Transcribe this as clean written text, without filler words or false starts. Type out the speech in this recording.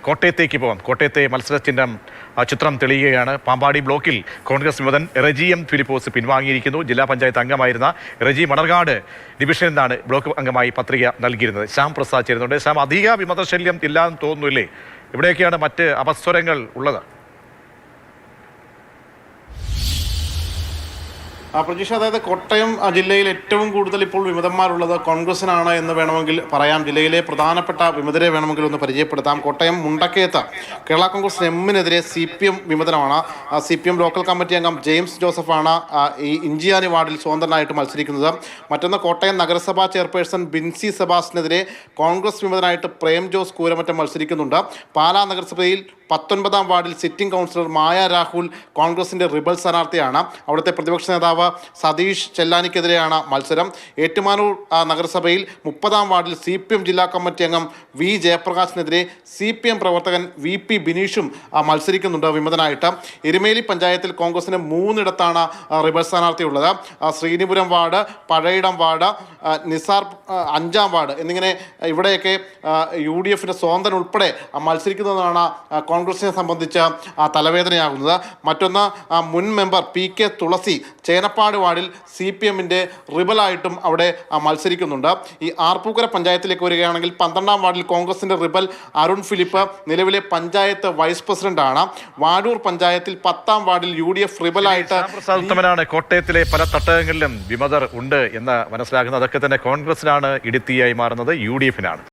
കോട്ടയത്തേക്ക് പോകാം. കോട്ടയത്തെ ചിത്രം തെളിയുകയാണ്. പാമ്പാടി ബ്ലോക്കിൽ കോൺഗ്രസ് വിമതൻ റെജി എം ഫിലിപ്പോസ് പിൻവാങ്ങിയിരിക്കുന്നു. ജില്ലാ പഞ്ചായത്ത് അംഗമായിരുന്ന റെജി മണർകാട് ഡിവിഷനിൽ നിന്നാണ് ബ്ലോക്ക് അംഗമായി പത്രിക നൽകിയിരുന്നത്. ശ്യാം പ്രസാദ് ചേരുന്നുണ്ട്. ശ്യാം, അധിക വിമതശല്യം ഇല്ലാന്ന് തോന്നുന്നില്ലേ? എവിടെയൊക്കെയാണ് മറ്റ് അപസ്വരങ്ങൾ ഉള്ളത്? പ്രജീഷ, അതായത് കോട്ടയം ജില്ലയിൽ ഏറ്റവും കൂടുതൽ ഇപ്പോൾ വിമതന്മാരുള്ളത് കോൺഗ്രസിനാണ് എന്ന് വേണമെങ്കിൽ പറയാം. ജില്ലയിലെ പ്രധാനപ്പെട്ട വിമതരെ വേണമെങ്കിൽ ഒന്ന് പരിചയപ്പെടുത്താം. കോട്ടയം മുണ്ടക്കയത്ത് കേരള കോൺഗ്രസ് എമ്മിനെതിരെ CPM വിമതനാണ്. CPM ലോക്കൽ കമ്മിറ്റി അംഗം ജെയിംസ് ജോസഫാണ് ഈ ഇഞ്ചിയാനി വാർഡിൽ സ്വതന്ത്രനായിട്ട് മത്സരിക്കുന്നത്. മറ്റൊന്ന് കോട്ടയം നഗരസഭാ ചെയർപേഴ്സൺ ബിൻസി സെബാസ്റ്റിനെതിരെ കോൺഗ്രസ് വിമതനായിട്ട് പ്രേം ജോസ് കൂരമറ്റം മത്സരിക്കുന്നുണ്ട്. പാലാ നഗരസഭയിൽ 19-ാം വാർഡിൽ സിറ്റിംഗ് കൗൺസിലർ മായ രാഹുൽ കോൺഗ്രസിൻ്റെ റിബൽ സ്ഥാനാർത്ഥിയാണ്. അവിടുത്തെ പ്രതിപക്ഷ നേതാവ് സതീഷ് ചെല്ലാനിക്കെതിരെയാണ് മത്സരം. ഏറ്റുമാനൂർ നഗരസഭയിൽ 30-ാം വാർഡിൽ CPM ജില്ലാ കമ്മിറ്റി അംഗം വി ജയപ്രകാശിനെതിരെ CPM പ്രവർത്തകൻ VP ബിനീഷും മത്സരിക്കുന്നുണ്ട് വിമതനായിട്ട്. എരുമേലി പഞ്ചായത്തിൽ കോൺഗ്രസിന് 3 റിബൽ സ്ഥാനാർത്ഥിയുള്ളത്. ശ്രീനിപുരം വാർഡ്, പഴയിടം വാർഡ്, നിസാർ 5-ാം വാർഡ് എന്നിങ്ങനെ ഇവിടെയൊക്കെ UDFിൻ്റെ സ്വതന്ത്രൻ ഉൾപ്പെടെ മത്സരിക്കുന്നതാണ് കോൺഗ്രസിനെ സംബന്ധിച്ച് തലവേദനയാകുന്നത്. മറ്റൊന്ന് മുൻ മെമ്പർ PK തുളസി ചേനപ്പാട് വാർഡിൽ CPMൻ്റെ റിബലായിട്ടും അവിടെ മത്സരിക്കുന്നുണ്ട്. ഈ ആർപ്പൂക്കര പഞ്ചായത്തിലേക്ക് വരികയാണെങ്കിൽ 12-ാം വാർഡിൽ കോൺഗ്രസിൻ്റെ റിബൽ അരുൺ ഫിലിപ്പ് നിലവിലെ പഞ്ചായത്ത് വൈസ് പ്രസിഡന്റാണ്. വാഴൂർ പഞ്ചായത്തിൽ 10-ാം വാർഡിൽ UDF റിബലായിട്ട് കോട്ടയത്തിലെ പല തട്ടകങ്ങളിലും വിമതർ ഉണ്ട് എന്ന് മനസ്സിലാക്കുന്നത്. അതൊക്കെ തന്നെ കോൺഗ്രസിനാണ് ഇടുത്തിയായി മാറുന്നത്, UDFിനാണ്.